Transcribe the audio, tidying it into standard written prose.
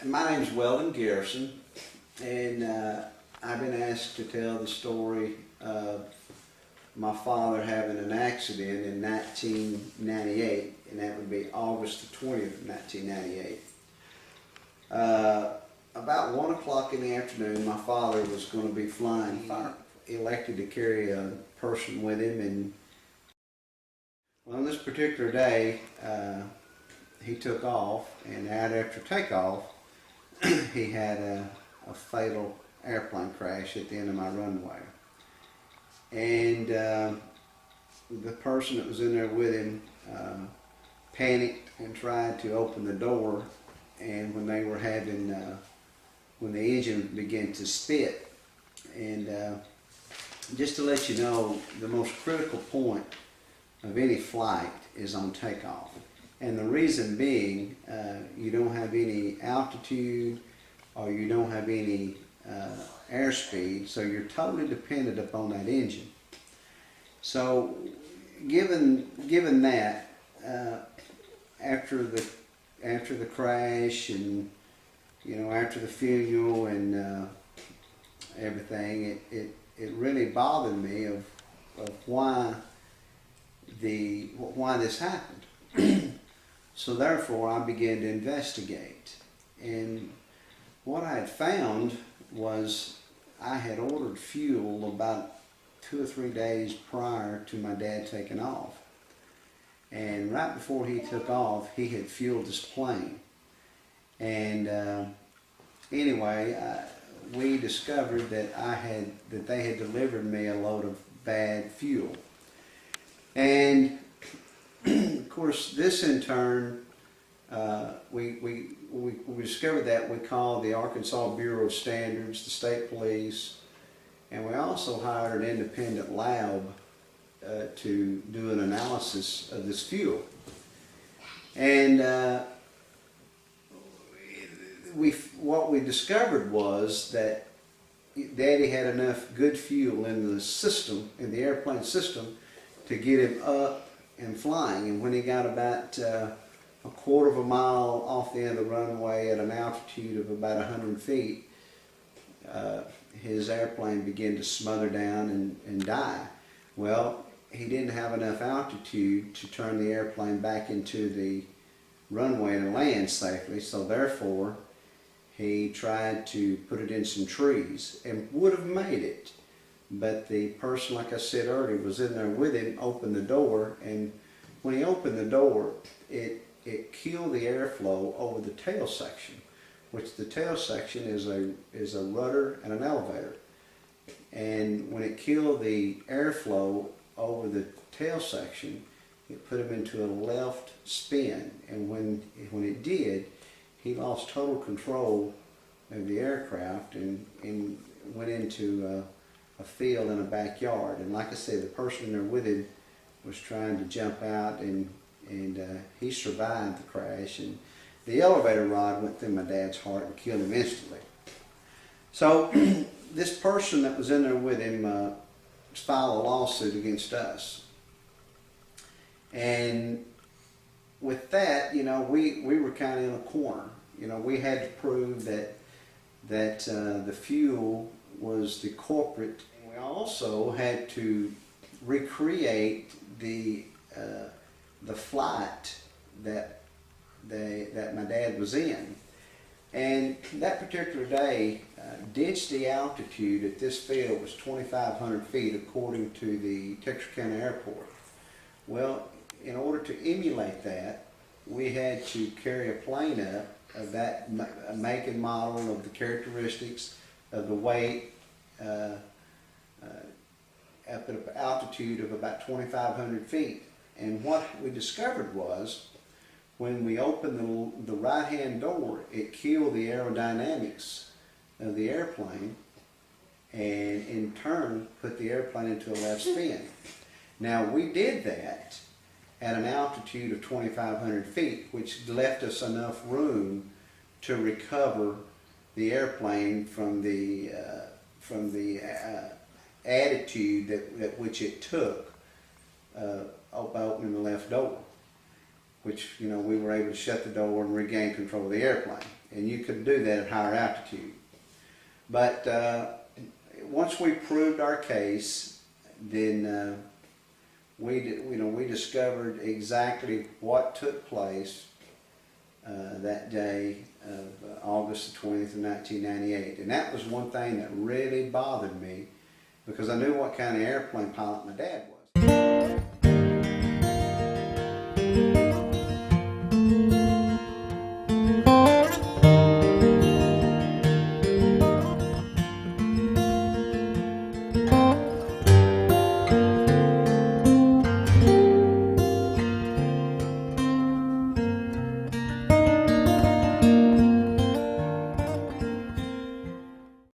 My name's Weldon Garrison, and I've been asked to tell the story of my father having an accident in 1998, and that would be August the 20th, 1998. About 1 o'clock in the afternoon, my father was going to be flying. He elected to carry a person with him, and well, on this particular day, he took off, and out after takeoff, he had a fatal airplane crash at the end of my runway. And the person that was in there with him panicked and tried to open the door, and when they were having, when the engine began to spit. And just to let you know, the most critical point of any flight is on takeoff. And the reason being, you don't have any altitude or you don't have any airspeed, so you're totally dependent upon that engine. So given that, after the crash and after the funeral and everything, it really bothered me of why this happened. So therefore I began to investigate, and what I had found was I had ordered fuel about 2 or 3 days prior to my dad taking off, and right before he took off he had fueled his plane. And anyway, we discovered that they had delivered me a load of bad fuel. And of course, this in turn, we discovered that. We called the Arkansas Bureau of Standards, the state police, and we also hired an independent lab to do an analysis of this fuel. And what we discovered was that Daddy had enough good fuel in the system, in the airplane system, to get him up and flying. And when he got about a quarter of a mile off the end of the runway at an altitude of about 100 feet, his airplane began to smother down and die. Well, he didn't have enough altitude to turn the airplane back into the runway and land safely, so therefore he tried to put it in some trees and would have made it. But the person, like I said earlier, was in there with him, opened the door, and when he opened the door, it killed the airflow over the tail section, which the tail section is a rudder and an elevator. And when it killed the airflow over the tail section, it put him into a left spin. And when it did, he lost total control of the aircraft and went into a field in a backyard. And like I said, the person in there with him was trying to jump out, and he survived the crash. And the elevator rod went through my dad's heart and killed him instantly. So this person that was in there with him filed a lawsuit against us. And with that, we were kind of in a corner. We had to prove that the fuel was the culprit. We also had to recreate the flight that my dad was in. And that particular day, density altitude at this field was 2,500 feet according to the Texarkana Airport. Well, in order to emulate that, we had to carry a plane up of that make and model, of the characteristics, of the weight, up at an altitude of about 2,500 feet. And what we discovered was, when we opened the right-hand door, it killed the aerodynamics of the airplane, and in turn put the airplane into a left spin. Now, we did that at an altitude of 2,500 feet, which left us enough room to recover the airplane from the attitude at which it took by opening the left door, which we were able to shut the door and regain control of the airplane. and you could do that at higher altitude. But once we proved our case, then we discovered exactly what took place that day of August the 20th of 1998. And that was one thing that really bothered me, because I knew what kind of airplane pilot my dad was.